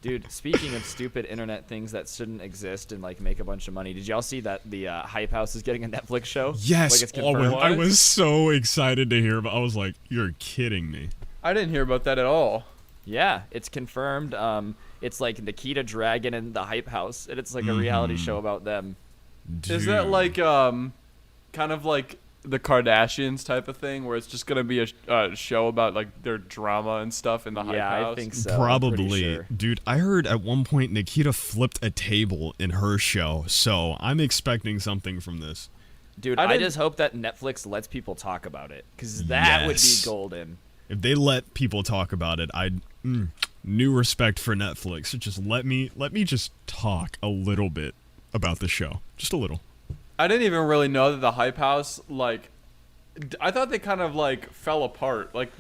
Dude, speaking of stupid internet things that shouldn't exist and like make a bunch of money, did y'all see that the Hype House is getting a Netflix show? Yes, like it's confirmed? I was so excited to hear about. I was like, "You're kidding me." I didn't hear about that at all. Yeah, it's confirmed. It's like Nikita Dragon and the Hype House, and it's like a reality show about them. Dude. Is that like kind of like the Kardashians type of thing, where it's just gonna be a show about like their drama and stuff in the Hype House? Yeah, I think so. Probably. Sure. Dude, I heard at one point Nikita flipped a table in her show, so I'm expecting something from this. Dude, I just hope that Netflix lets people talk about it, because that would be golden. If they let people talk about it, new respect for Netflix. Just let me just talk a little bit about the show, just a little. I didn't even really know that the Hype House, like, I thought they kind of like fell apart. Like,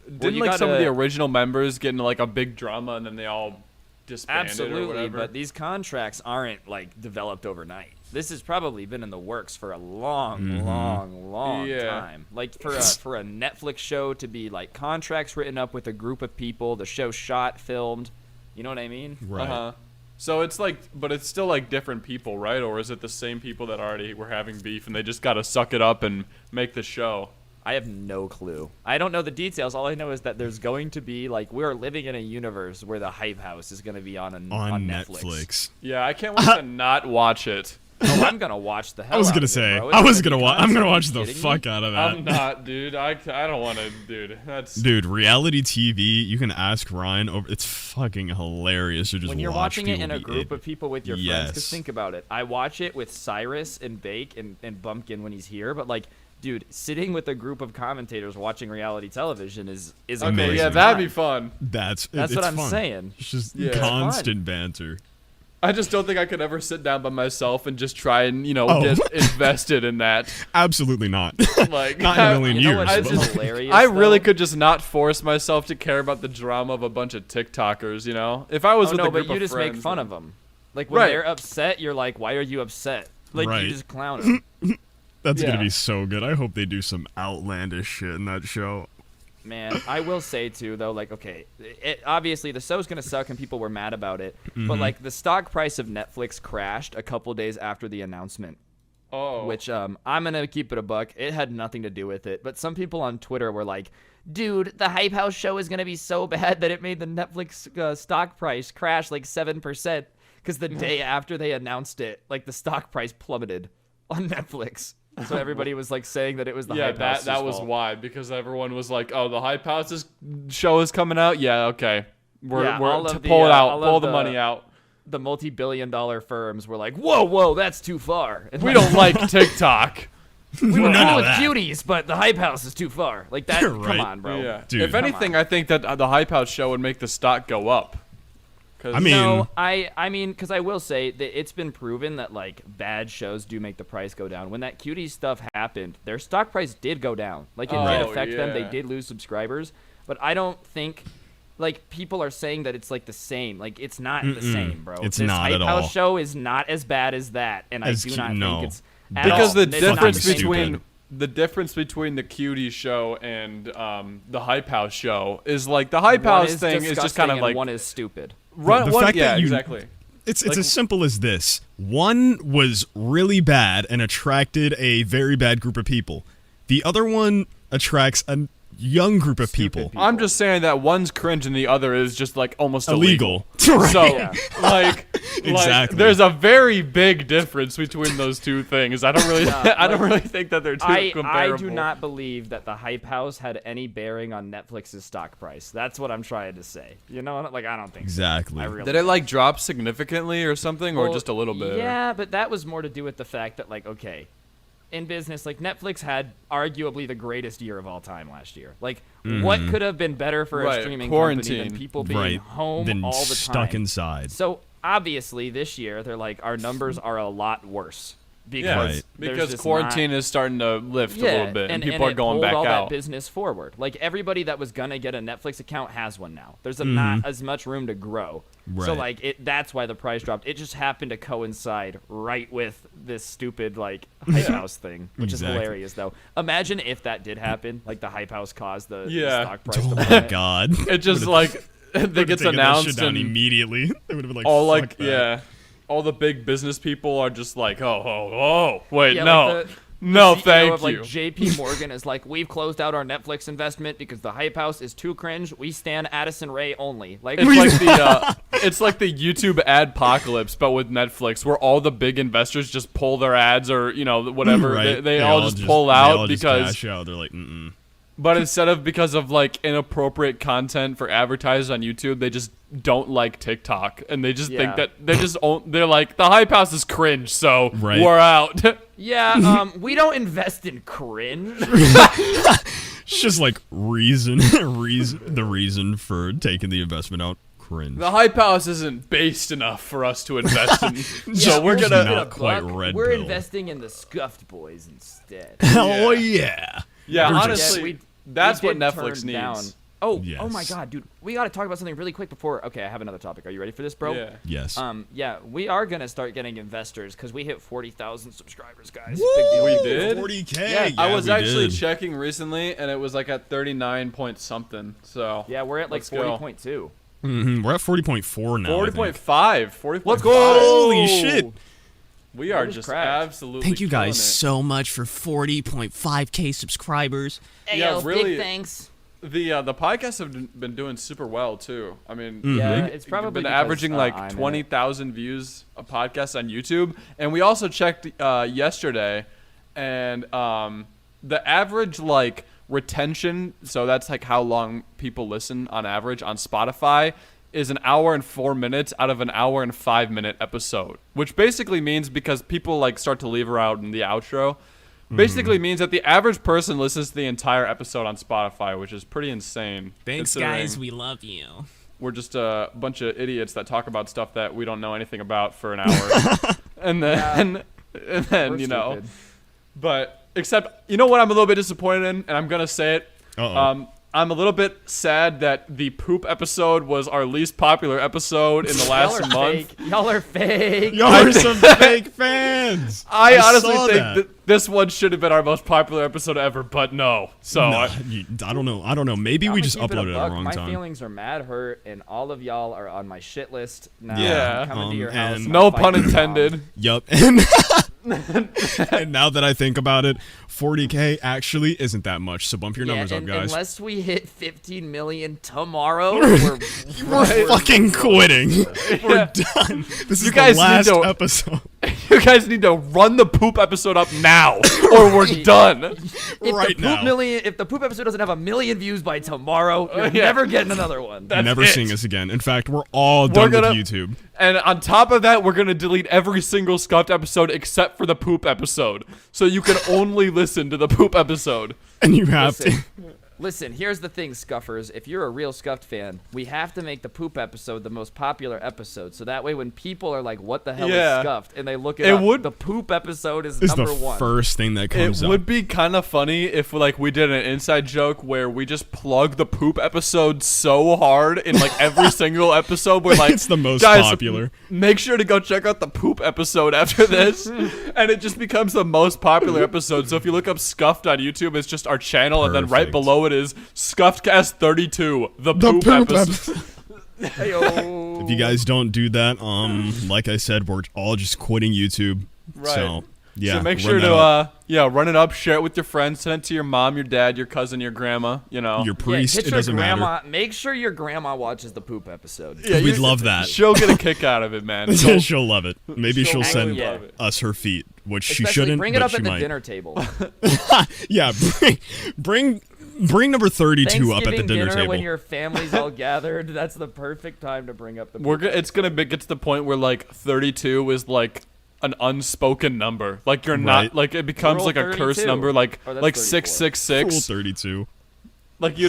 didn't like some of the original members get into like a big drama and then they all disbanded? Absolutely, or whatever? but these contracts aren't like developed overnight. This has probably been in the works for a long time. Like for a Netflix show to be like contracts written up with a group of people, the show shot, filmed. You know what I mean? Right. So it's like, but it's still like different people, right? Or is it the same people that already were having beef and they just got to suck it up and make the show? I have no clue. I don't know the details. All I know is that there's going to be like we're living in a universe where the Hype House is going to be on Netflix. Yeah, I can't wait to not watch it. Oh, I'm gonna watch the hell. I was gonna out of say. it, bro. I was gonna watch. I'm gonna Are watch you the kidding fuck me? out of that. I'm not, dude. I don't want to, dude. That's Dude, reality TV. You can ask Ryan over. It's fucking hilarious to just when you're watch watching it in people a be group of people with your friends. Because Yes. think about it. I watch it with Cyrus and Bake and Bumpkin when he's here. But like, dude, sitting with a group of commentators watching reality television is okay. amazing. Yeah, that'd be fun. That's what it's I'm fun. saying. It's just Yeah. It's constant banter. I just don't think I could ever sit down by myself and just try and get invested in that. Absolutely not. Like, Not in a million You know years. what's but just hilarious? I really though? could just not force myself to care about the drama of a bunch of TikTokers. You know, if I was with a but group you of just friends, make fun of them. Like when Right. they're upset, you're like, "Why are you upset?" Like Right. you just clown them. That's Yeah. gonna be so good. I hope they do some outlandish shit in that show. Man, I will say too though, like, okay, obviously the show's gonna suck and people were mad about it, but like the stock price of Netflix crashed a couple days after the announcement. Which I'm gonna keep it a buck. It had nothing to do with it, but some people on Twitter were like, "Dude, the Hype House show is gonna be so bad that it made the Netflix stock price crash like 7%." Because the day after they announced it, like the stock price plummeted on Netflix. So everybody was like saying that it was the Hype House's that was fault. why, because everyone was like, "Oh, the Hype House's show is coming out." Yeah, okay, we're all of the, pull it out, all pull of the money out. The multi-billion-dollar firms were like, "Whoa, that's too far." And We don't like TikTok. we were None cool of with that. cuties, but the Hype House is too far. Like that. Right. Come on, bro. Yeah. Dude. If anything, I think that the Hype House show would make the stock go up. I mean, No, I mean, because I will say that it's been proven that like bad shows do make the price go down. When that cutie stuff happened, their stock price did go down. Like it did affect them. They yeah. did lose subscribers, but I don't think like people are saying that it's like the same. Like it's not the same, bro. It's this not Hype at House all. show is not as bad as that, and I do not no. think it's at Because all. the It's not difference the same. between the cutie show and the Hype House show is like the Hype One House is thing is just kind of disgusting like and one is stupid. The fact that you- exactly. it's like- as simple as this. One was really bad and attracted a very bad group of people. The other one attracts a young group of people. I'm just saying that one's cringe and the other is just like almost Illegal. illegal. So Yeah. like Exactly. there's a very big difference between those two things. I don't really I don't really think that they're too I comparable. do not believe that the Hype House had any bearing on Netflix's stock price. That's what I'm trying to say. You know, like I don't think Exactly. so. I really Did it like drop significantly or something, or Well, just a little bit? Yeah, but that was more to do with the fact that like okay, in business, like Netflix had arguably the greatest year of all time last year. Like what could have been better for a Right, streaming quarantine. company than people being Right. home Then all the stuck time? inside. So obviously this year they're like our numbers are a lot worse because Yeah, Right. there's because just quarantine is starting to lift a little bit, and people are it going pulled back all out. that business forward. Like everybody that was gonna get a Netflix account has one now. There's not as much room to grow. So Right. like that's why the price dropped. It just happened to coincide right with this stupid like Hype House thing, which Exactly. is hilarious though. Imagine if that did happen, like the Hype House caused the Yeah. stock price to Oh my plummet. god. It just like that gets Taking announced that shit down and immediately. They would have been like, all fuck like that. yeah, all the big business people are just like, oh, wait, Yeah, no. like No, the CEO thank of, like, you. JP Morgan is like, we've closed out our Netflix investment because the Hype House is too cringe. We stand Addison Rae only. Like, It's like the YouTube adpocalypse, but with Netflix, where all the big investors just pull their ads or whatever. Right. They all just pull out because. Cash out. They're like, mm. But instead of because of like inappropriate content for advertisers on YouTube, they just don't like TikTok, and they just think that they're like, the Hype House is cringe, so we're out. yeah, we don't invest in cringe. It's just like the reason for taking the investment out. Cringe. The Hype House isn't based enough for us to invest in, so we're gonna. Not quite red We're pill. investing in the Skuffed boys instead. Oh yeah. Yeah, We're honestly, that's we what did Netflix turn needs. down- Oh, Yes. oh my God, dude! We got to talk about something really quick before. Okay, I have another topic. Are you ready for this, bro? Yeah. Yes. Yeah, we are gonna start getting investors because we hit 40,000 subscribers, guys. Woo! Big deal. We did? 40K. Yeah, I was we actually did. checking recently, and it was like at 39 point something. So Yeah, we're at like Let's go. 40.2. We're at 40.4 now. 40.5. 40.5. Let's go! Holy shit. We are That is just cracked. absolutely. Thank you guys killing so much for 40.5k subscribers. Hey, Yeah, yo, really- big thanks. it. The podcasts have been doing super well too. I mean, Yeah, they- it's probably been because, averaging I'm like in it. 20,000 views a podcast on YouTube, and we also checked yesterday, and the average like retention, so that's like how long people listen on average on Spotify, is an hour and 4 minutes out of an hour and 5 minute episode, which basically means, because people like start to leave her out in the outro, basically means that the average person listens to the entire episode on Spotify, which is pretty insane. Thanks, considering guys. We love you. We're just a bunch of idiots that talk about stuff that we don't know anything about for an hour, and then We're stupid. But except, you know what I'm a little bit disappointed in, and I'm gonna say it. Uh-oh. I'm a little bit sad that the poop episode was our least popular episode in the last Y'all are month. fake. Y'all are fake. Y'all are some fake fans. I honestly saw think that. that this one should have been our most popular episode ever, but no. So Nah, I don't know. Maybe we I'ma just keep it a uploaded it at buck. the wrong My time. feelings are mad hurt, and all of y'all are on my shit list now. Yeah. I'm coming to your house. and- I'm no fighting pun your mom. intended. Yup. And now that I think about it, 40K actually isn't that much. So bump your numbers up, and guys. Unless we hit 15 million tomorrow, we're We're fucking quitting. We're done. This is guys the need last to- episode. You guys need to run the poop episode up now, or we're done. If Right now. If the poop episode doesn't have 1 million views by tomorrow, you're yeah. never getting another one. Never it. seeing us again. In fact, we're all done gonna- with YouTube. And on top of that, we're going to delete every single Skuffed episode except for the poop episode. So you can only listen to the poop episode. And you have to. Listen, here's the thing, Scuffers. If you're a real Scuffed fan, we have to make the poop episode the most popular episode. So that way when people are like, what the hell Yeah. is Scuffed? And they look it It up, would- the poop episode is This is number the one. first thing that It comes up. would be kind of funny if like we did an inside joke where we just plug the poop episode so hard in like every single episode. We're like, It's the most guys, popular. Make sure to go check out the poop episode after this, and it just becomes the most popular episode. So if you look up Skuffed on YouTube, it's just our channel, and then right Perfect. below it is Scuffedcast 32, the poop episode. Heyo. If you guys don't do that, like I said, we're all just quitting YouTube. Right. So, yeah. So make run sure that to up. run it up, share it with your friends, send it to your mom, your dad, your cousin, your grandma. You know, Your Yeah, priest, get it your doesn't grandma. matter. Make sure your grandma watches the poop episode. Yeah, We'd you- love that. she'll get a kick out of it, man. She'll love it. Maybe she'll actually send love it. us her feet, which she Especially shouldn't, bring it but up she at the might. dinner table. Yeah, bring number 32 up at the Thanksgiving dinner table. when your family's all gathered. That's the perfect time to bring up the poop. It's gonna get to the point where like 32 is like an unspoken number. Like you're Right. not like it becomes Rule like a curse 32. number. Like Or that's like 34. 666. Cool 32. Like you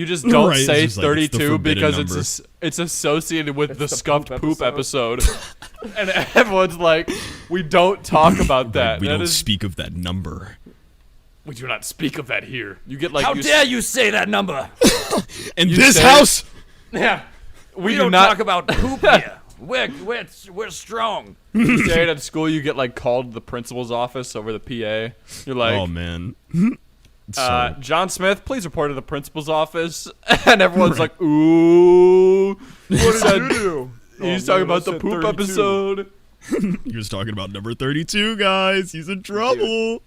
just don't Right, it's say just like it's the 32 forbidden because number. it's associated with It's the the Scuffed poop poop episode. And everyone's like, we don't talk about that. We That don't is- speak of that number. We do not speak of that here. You get like How you dare you say that number? In You this say- house, Yeah. We do don't not talk about poop here. We're strong. You say it at school, you get like called to the principal's office over the PA. You're like, oh man. So, John Smith, please report to the principal's office. And everyone's like, ooh. What did you do? He's talking about the poop episode. he was talking about number 32, guys. He's in trouble.